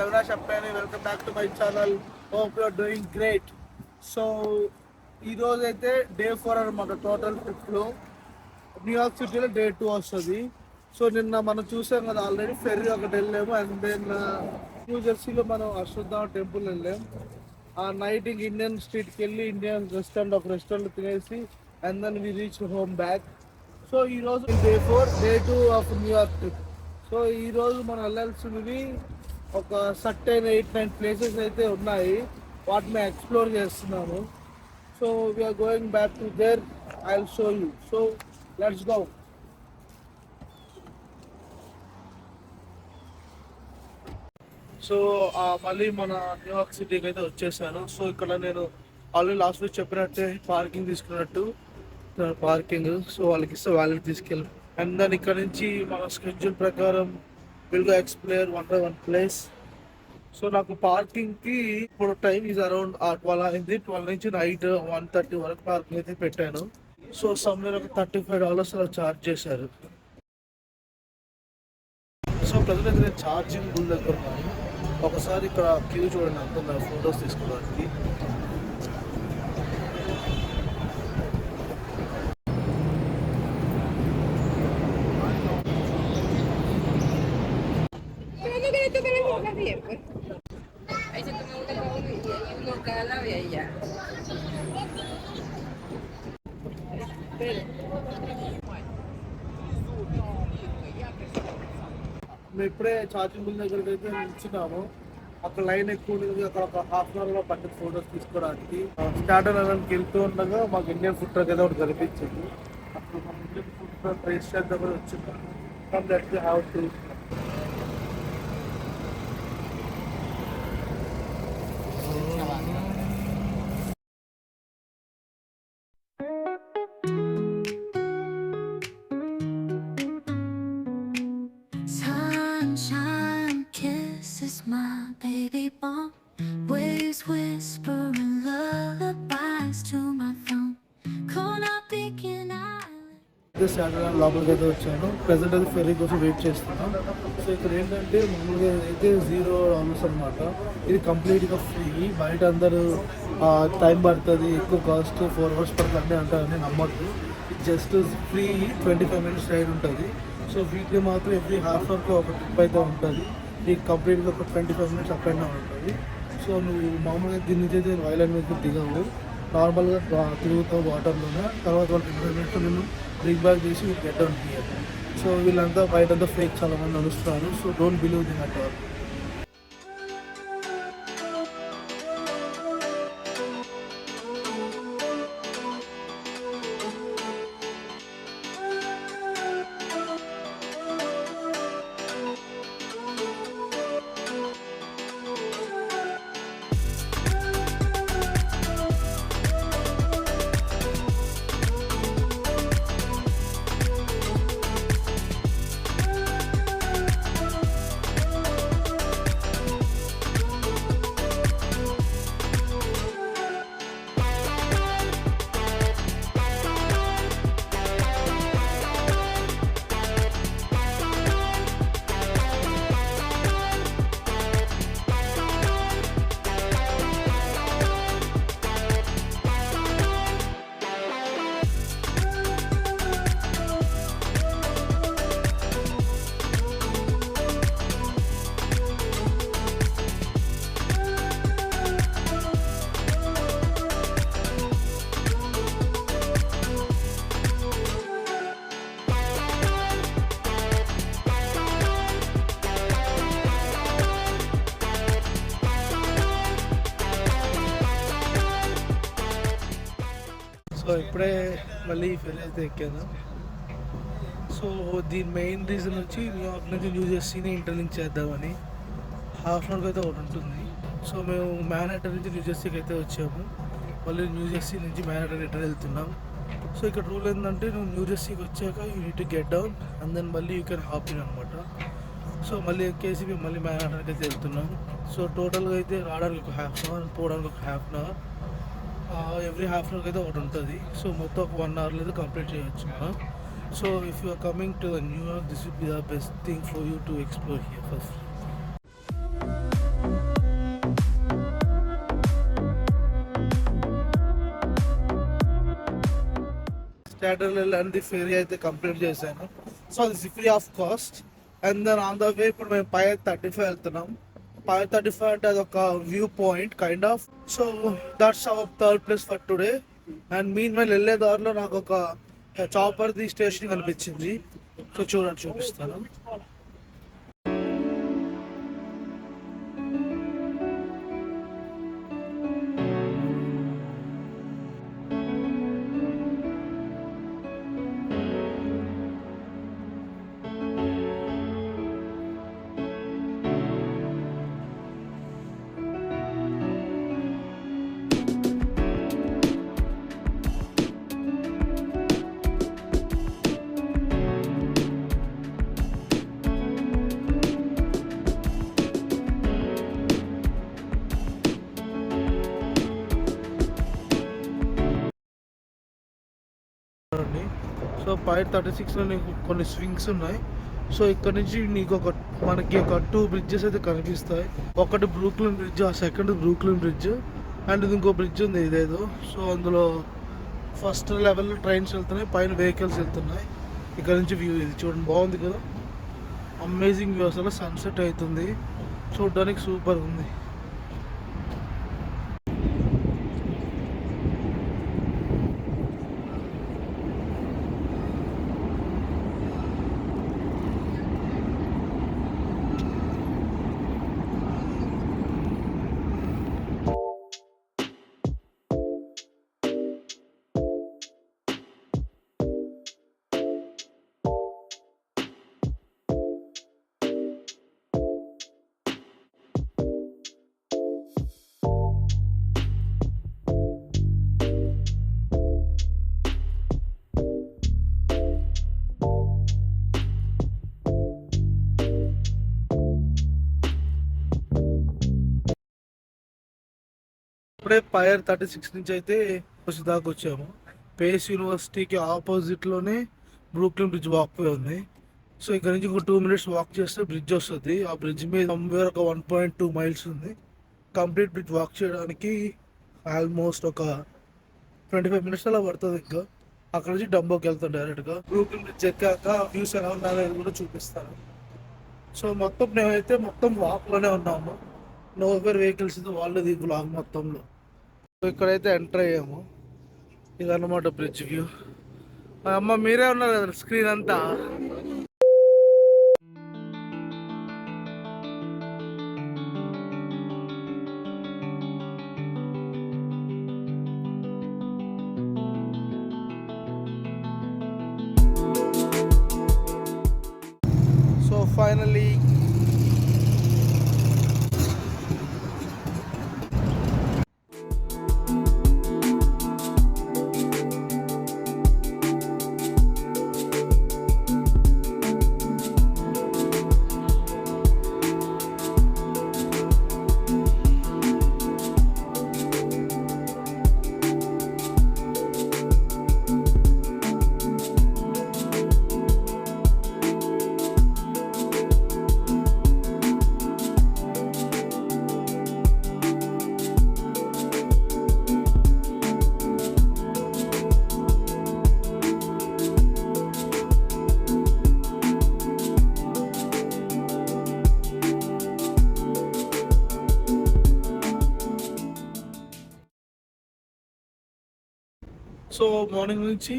Avinash Appani. Welcome back to my channel. Hope you are doing great. So, ఈ రోజు అయితే day 4 అనమాట total ట్రిప్లో. న్యూయార్క్ సిటీలో డే 2 వస్తుంది. సో నిన్న మనం చూసాం కదా ఆల్రెడీ ఫెర్రీ ఒకటి వెళ్ళాము. అండ్ దెన్ న్యూ జెర్సీలో మనం అశ్వత్థామ టెంపుల్ వెళ్ళాం. ఆ నైట్ ఇండియన్ స్ట్రీట్కి వెళ్ళి ఇండియన్ రెస్టారెంట్ ఒక రెస్టారెంట్ తినేసి and then we reach home back. So ఈరోజు day 4 day 2 of New York trip. So ఈరోజు మనం వెళ్ళాల్సినవి ఒక సర్టైన్ 8-9 ప్లేసెస్ అయితే ఉన్నాయి. వాటిని ఎక్స్ప్లోర్ చేస్తున్నాము. So we're going back to there. I will show you. So let's go. So మళ్ళీ మన న్యూయార్క్ సిటీకి అయితే వచ్చేసాను. సో ఇక్కడ నేను ఆల్రెడీ లాస్ట్ వీక్ చెప్పినట్టే పార్కింగ్ తీసుకున్నట్టు పార్కింగ్. సో వాళ్ళకి ఇస్తే వాళ్ళకి తీసుకెళ్ళి అండ్ దాని ఇక్కడ నుంచి మన స్కెడ్యూల్ ప్రకారం will go explore one by one place. So నాకు పార్కింగ్కి ఇప్పుడు టైం ఈజ్ అరౌండ్ 12 అయింది. 12 నుంచి నైట్ 1:30 వరకు పార్కింగ్ అయితే పెట్టాను. సో సమ్వేర్ ఒక $35 అలా ఛార్జ్ చేశారు. సో ప్రజెంట్ అయితే నేను ఛార్జింగ్ బుల్ దగ్గర ఉన్నాను. ఒకసారి ఇక్కడ క్యూ చూడండి అంత ఫొటోస్ తీసుకోవడానికి. Ahí se toma una y uno cada lado y ahí ya. మేము ఇప్పుడే ఛార్జింగ్ బిల్ దగ్గరికి అయితే నిల్చున్నాము. అక్కడ లైన్ ఎక్కువ ఉండేది. అక్కడ ఒక హాఫ్ అన్ అవర్లో పట్టిన ఫొటోస్ తీసుకోవడానికి. స్టార్టర్ అవన్కి వెళ్తూ ఉండగా మాకు ఇండియన్ ఫుడ్ ట్రక్ ఏదో ఒకటి కనిపించింది. అప్పుడు మనం ఇండియన్ ఫుడ్ ట్రక్ రైస్ చేద్దాం వచ్చింది. Have to Sunshine kisses my baby bump. Waves whispering lullabies to my phone. Corner picking island. Saturday లోపలికి అయితే వచ్చాను. ప్రెసెంట్ అయితే ఫెర్రీ కోసం వెయిట్ చేస్తున్నాం. సో ఇక్కడ ఏంటంటే మామూలుగా అయితే $0 అనమాట. ఇది కంప్లీట్గా ఫ్రీ. బయట అందరూ టైం పడుతుంది, ఎక్కువ కాస్ట్, 4 hours పడుతుంది అంటారని నమ్మద్దు. జస్ట్ ఫ్రీ 25 minutes రైడ్ ఉంటుంది. సో వీక్లీ మాత్రం ఎవ్రీ హాఫ్ అవర్కి ఒక ట్రిప్ అయితే ఉంటుంది. నీకు కంప్లీట్గా ఒక 25 minutes అప్ అండ్ డౌన్ ఉంటుంది. సో నువ్వు మామూలుగా దీని నుంచి అయితే వైలాండ్ మీద దిగవు. నార్మల్గా తిరుగుతావు వాటర్లోనే. తర్వాత వాళ్ళు 25 minutes నేను బ్రేక్ బ్యాక్ చేసి గెట్ డౌన్ హియర్. సో వీళ్ళంతా బయటంతా ఫేక్ చాలా మంది నడుస్తున్నారు. So don't believe them at all. So ఇప్పుడే మళ్ళీ ఫెర్రీ అయితే ఎక్కాను. సో దీని మెయిన్ రీజన్ వచ్చి న్యూయార్క్ నుంచి న్యూ జెర్సీని ఇంటర్లింక్ చేద్దామని. హాఫ్ అన్ అవర్కి అయితే ఒకటి ఉంటుంది. సో మేము మ్యాన్హాటన్ నుంచి న్యూ జెర్సీకి అయితే వచ్చాము. మళ్ళీ న్యూ జెర్సీ నుంచి మ్యాన్హాటన్ రిటర్న్ వెళ్తున్నాం. సో ఇక్కడ రూల్ ఏంటంటే నువ్వు న్యూ జెర్సీకి వచ్చాక you need to get down and then మళ్ళీ యూ కెన్ హాప్ ఇన్ అనమాట. సో మళ్ళీ ఎక్కేసి మేము మళ్ళీ మ్యాన్హాటన్కి అయితే వెళ్తున్నాం. సో టోటల్గా అయితే రావడానికి ఒక హాఫ్ అన్ అవర్, పోవడానికి ఒక half an hour. Every half an అవర్కి అయితే ఒకటి ఉంటుంది. సో మొత్తం ఒక 1 hourలో అయితే కంప్లీట్ చేయొచ్చు మనం. So if you are coming to New York, this will be the best thing for you to explore here first. స్టాటర్లెల్ అండ్ ది ఫెరీ అయితే కంప్లీట్ చేశాను. సో అది free of cost. And then on the way ఇప్పుడు మేము pier 35 వెళ్తున్నాం. Pier 35 అంటే అదొక view point kind of. So that's our third place for today. And meanwhile వెళ్ళే దారిలో నాకు ఒక చాపర్ది స్టేషన్ కనిపించింది. సో చూడండి, చూపిస్తాను. సో పై 36లో నీకు కొన్ని స్వింగ్స్ ఉన్నాయి. సో ఇక్కడ నుంచి నీకు మనకి ఒక 2 బ్రిడ్జెస్ అయితే కనిపిస్తాయి. ఒకటి బ్రూక్లిన్ బ్రిడ్జ్, ఆ సెకండ్ బ్రూక్లిన్ బ్రిడ్జ్, అండ్ ఇంకో బ్రిడ్జ్ ఉంది ఇదేదో. సో అందులో ఫస్ట్ లెవెల్లో ట్రైన్స్ వెళ్తున్నాయి, పైన వెహికల్స్ వెళ్తున్నాయి. ఇక్కడ నుంచి వ్యూ ఇది చూడండి, బాగుంది కదా, అమేజింగ్ వ్యూ. అసలు సన్సెట్ అవుతుంది, చూడడానికి సూపర్ ఉంది. ఇప్పుడే పైర్ 36 నుంచి అయితే దాకా వచ్చాము. పేస్ యూనివర్సిటీకి ఆపోజిట్లోనే బ్రూక్లిన్ బ్రిడ్జ్ వాక్ వే ఉంది. సో ఇక్కడ నుంచి ఒక 2 minutes వాక్ చేస్తే బ్రిడ్జ్ వస్తుంది. ఆ బ్రిడ్జ్ మీద సమ్వేర్ ఒక 1.2 miles ఉంది. కంప్లీట్ బ్రిడ్జ్ వాక్ చేయడానికి ఆల్మోస్ట్ ఒక 25 minutes అలా పడుతుంది. ఇంకా అక్కడ నుంచి డంబోకి వెళ్తాం డైరెక్ట్గా. బ్రూక్లిన్ బ్రిడ్జ్ ఎక్కాక వ్యూస్ ఎలా ఉన్నాయో కూడా చూపిస్తాను. సో మేమైతే మొత్తం వాక్లోనే ఉన్నాము. నోవేర్ వెహికల్స్ వాళ్ళది బ్లాగ్ మొత్తంలో. ఇక్కడైతే ఎంటర్ అయ్యాము. ఇదన్నమాట బ్రిడ్జ్ వ్యూ. అమ్మ మీరే ఉన్నారు కదా స్క్రీన్ అంతా. సో ఫైనలీ మార్నింగ్ నుంచి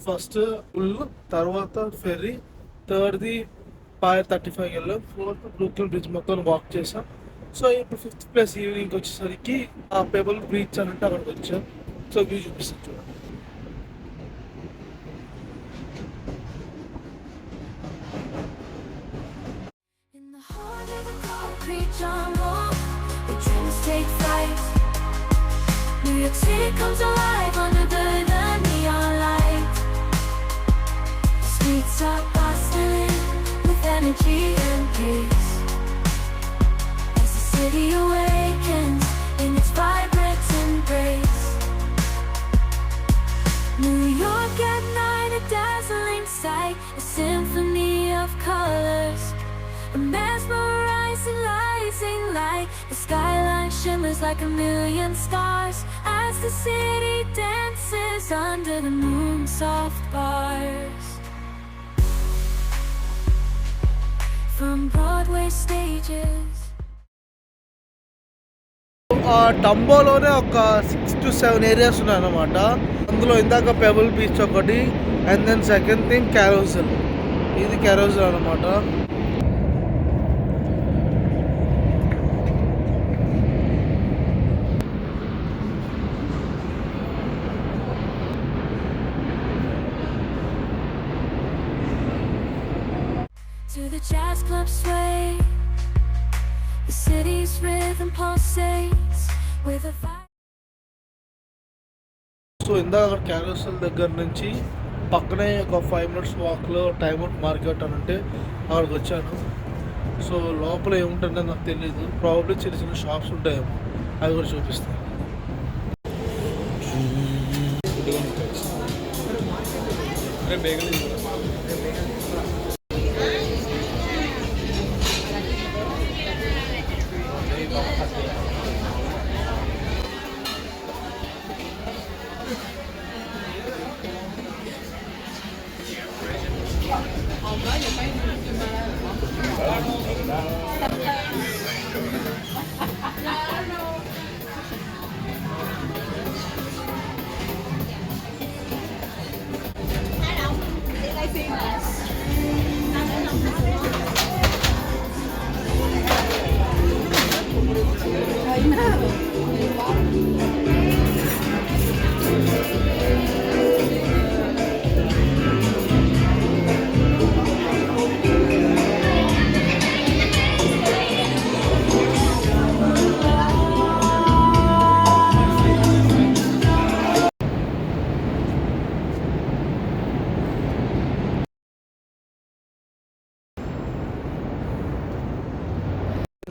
ఫస్ట్ ఫుల్, తర్వాత ఫెర్రీ, థర్డ్ది పైర్ 35 వెళ్ళాం, ఫోర్త్ బ్రూక్లిన్ బ్రిడ్జ్ మొత్తం వాక్ చేసాం. సో ఇప్పుడు 5th ప్లేస్ ఈవినింగ్ వచ్చేసరికి ఆ పెబుల్ బీచ్ అంటే అక్కడికి వచ్చాం. సో వ్యూ చూపిస్తాను చూడండి. New York City comes alive under the neon light. The streets are bustling with energy and peace as the city awakens in its vibrant embrace. New York at night, a dazzling sight, a symphony of colors, a mesmerizing, rising light. The skyline shimmers like a million stars as the city dances under the moon's soft bars. From Broadway stages. ఆ డంబోలోనే ఒక 6 to 7 areas ఉన్నాయన్నమాట. అందులో ఇందాక pebble beach ఒకటి, and then second thing క్యారోజల్. ఇది క్యారోజల్ అనమాట. To the jazz club sway, the city's rhythm pulsates with a vibe. So ఇందాక క్యారోసల్ దగ్గర నుంచి పక్కనే ఒక 5 minutes వాక్లో టైమ్ అవుట్ మార్కెట్ అని ఉంటే అక్కడికి వచ్చాను. సో లోపల ఏముంటుందో నాకు తెలియదు. ప్రాబ్లీ చిన్న చిన్న షాప్స్ ఉంటాయేమో, అవి కూడా చూపిస్తాను.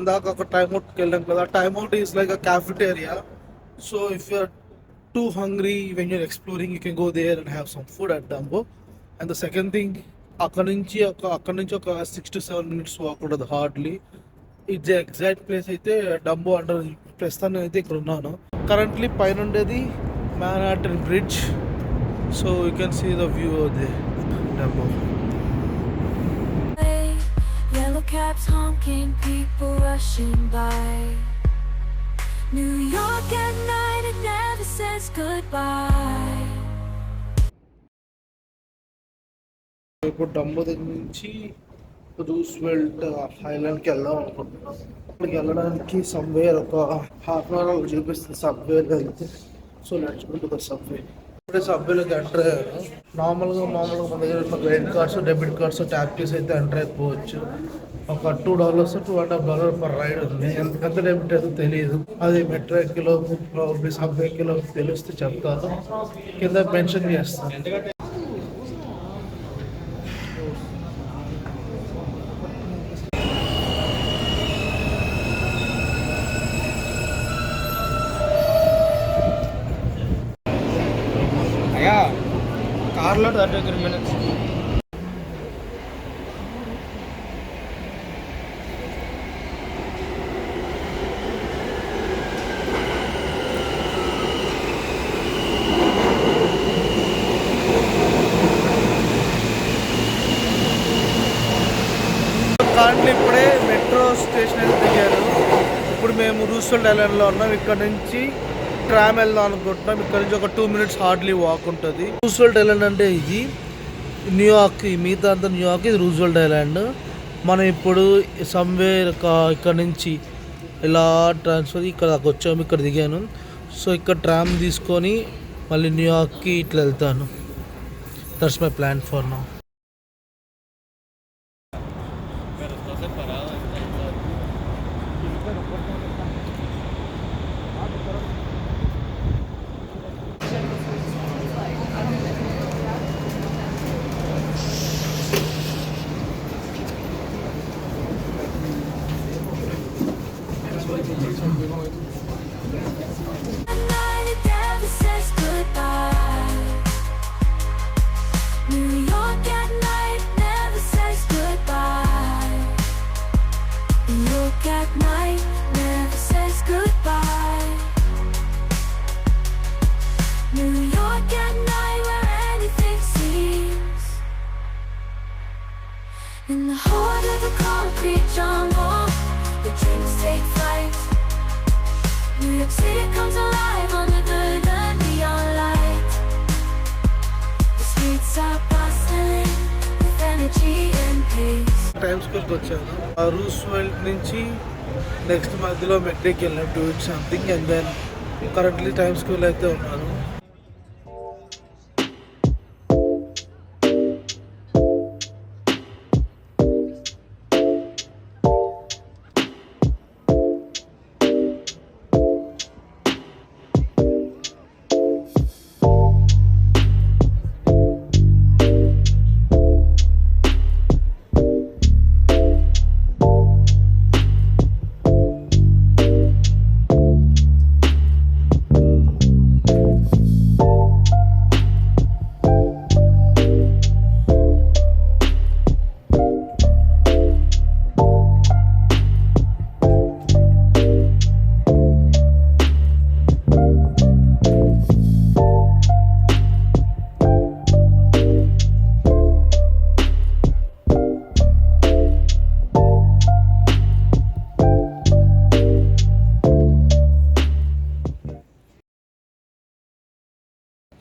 ఇందాక ఒక టైమ్ అవుట్కి వెళ్ళాం కదా. Time out is like a cafeteria. So if you're too hungry when you're exploring, you can go there and have some food at Dumbo. And the second thing, అక్కడ నుంచి ఒక 6 to 7 minutes వాక్ ఉంటుంది hardly. It's exact place అయితే Dumbo under. ప్రస్తుతాన్ని అయితే ఇక్కడ ఉన్నాను. Currently పైన ఉండేది Manhattan bridge. So you can see the view of the Dumbo. Yellow cabs honking, people rushing by. New York at night, it never says goodbye. ఇప్పుడు Dumbo దగ్గర నుంచి రూస్వెల్ట్ ఐలాండ్కి వెళ్దాం అనుకుంటున్నాం. అక్కడికి వెళ్ళడానికి సబ్వేర్ ఒక హాఫ్ అన్ అవర్ చూపిస్తుంది సబ్వేలో వెళ్తే. సో నడుచుకుంటూ ఒక సబ్వే. ఇప్పుడే సబ్వేలోకి ఎంటర్ అయ్యాను. మామూలుగా మన దగ్గర credit cards, debit cards tap చేసి అయితే ఎంటర్ అయిపోవచ్చు. ఒక $2 $2.5 పర్ రైడ్ ఉంది. ఎంత డెబిట్ అయితే తెలియదు. అది మెట్రో ఎక్కిలో సబ్వే ఎక్కిలో తెలిస్తే చెప్తాను, కింద మెన్షన్ చేస్తాను. కార్లో 33 minutes. కాంట్లీ ఇప్పుడే మెట్రో స్టేషన్ అయితే దిగారు. ఇప్పుడు మేము రూస్వెల్ట్ ఐలాండ్లో ఉన్నాం. ఇక్కడ నుంచి ట్రామ్ వెళ్దాం అనుకుంటున్నాం. ఇక్కడ నుంచి ఒక 2 minutes హార్డ్లీ వాక్ ఉంటుంది. రూస్వెల్ట్ ఐలాండ్ అంటే ఇది న్యూయార్క్, మిగతా అంతా న్యూయార్క్, ఇది రూస్వెల్ట్ ఐలాండ్. మనం ఇప్పుడు సమ్వేర్ ఇక్కడ నుంచి ఇలా ట్రాన్స్ఫర్ ఇక్కడ వచ్చాము. ఇక్కడ దిగాను. సో ఇక్కడ ట్రామ్ తీసుకొని మళ్ళీ న్యూయార్క్కి ఇట్లా వెళ్తాను. That's my plan for now. Night, it never says goodbye. New York New York at night where anything seems. In the heart of the concrete jungle, the dreams take flight. New York City comes alive under the neon light. The streets are bustling with energy and pace. Time స్క్వేర్కి వచ్చాను. ఆ Roosevelt నుంచి next మధ్యలో మెట్రిక్ వెళ్ళాం to it something and then currently time స్క్వేర్లో అయితే ఉన్నాను.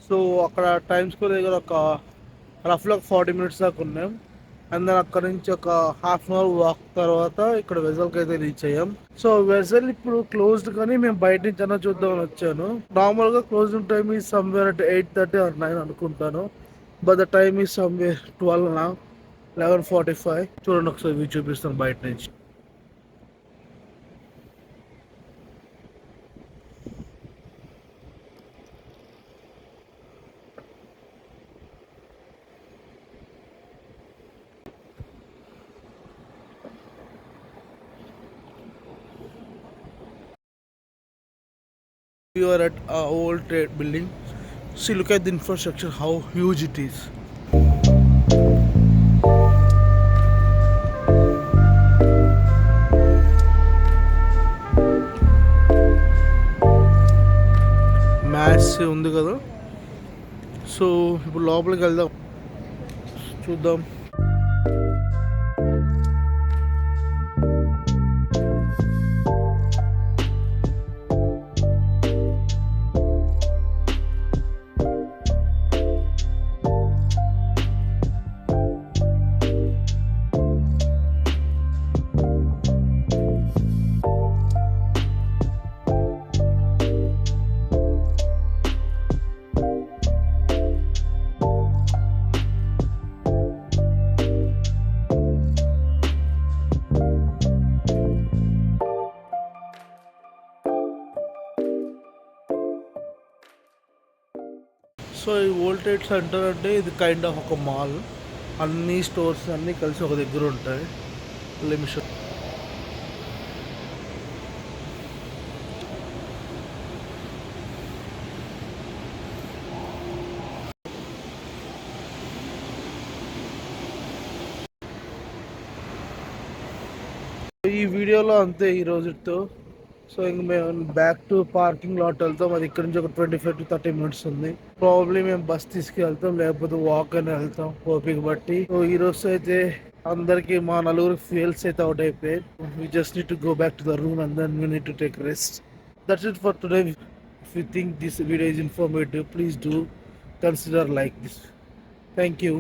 సో అక్కడ టైమ్ స్క్వేర్ దగ్గర ఒక రఫ్లో 40 minutes దాకా ఉన్నాం. అండ్ దెన్ అక్కడ నుంచి ఒక హాఫ్ అన్ అవర్ వాక్ తర్వాత ఇక్కడ వెజల్కి అయితే రీచ్ అయ్యాం. సో వెజల్ ఇప్పుడు క్లోజ్డ్, కానీ మేము బయట నుంచి అన్నా చూద్దామని వచ్చాను. నార్మల్గా క్లోజింగ్ టైమ్ ఈ సమ్వేర్ అట్ 8:30 or 9 అనుకుంటాను. బట్ ద టైమ్ ఈ సమ్వేర్ 12 నా 11:45. చూడండి ఒకసారి వ్యూ చూపిస్తాను బయట నుంచి. You are at a old trade building. See, look at the infrastructure, how huge it is. Maths ఉంది కదా. సో ఇప్పుడు లోపలికి వెళ్దాం, చూద్దాం. సో ఈ వరల్డ్ ట్రేడ్ సెంటర్ అంటే ఇది కైండ్ ఆఫ్ ఒక మాల్. అన్ని స్టోర్స్ అన్నీ కలిసి ఒక దగ్గర ఉంటాయి. లిమిషన్ ఈ వీడియోలో అంతే ఈ రోజుతో. సో ఇంక మేము బ్యాక్ టు పార్కింగ్ లాట్ వెళ్తాం. అది ఇక్కడ నుంచి ఒక 25 to 30 minutes ఉంది. ప్రాబ్లీ మేము బస్ తీసుకెళ్తాం, లేకపోతే వాక్ అని వెళ్తాం ఓపిక బట్టి. సో ఈ రోజు అయితే అందరికి మా నలుగురికి ఫ్యూయల్స్ అయితే అవుట్ అయిపోయాయి. We just need to go back to the room and then we need to take rest. That's it for today. If you think this video is informative, please do consider like this. Thank you.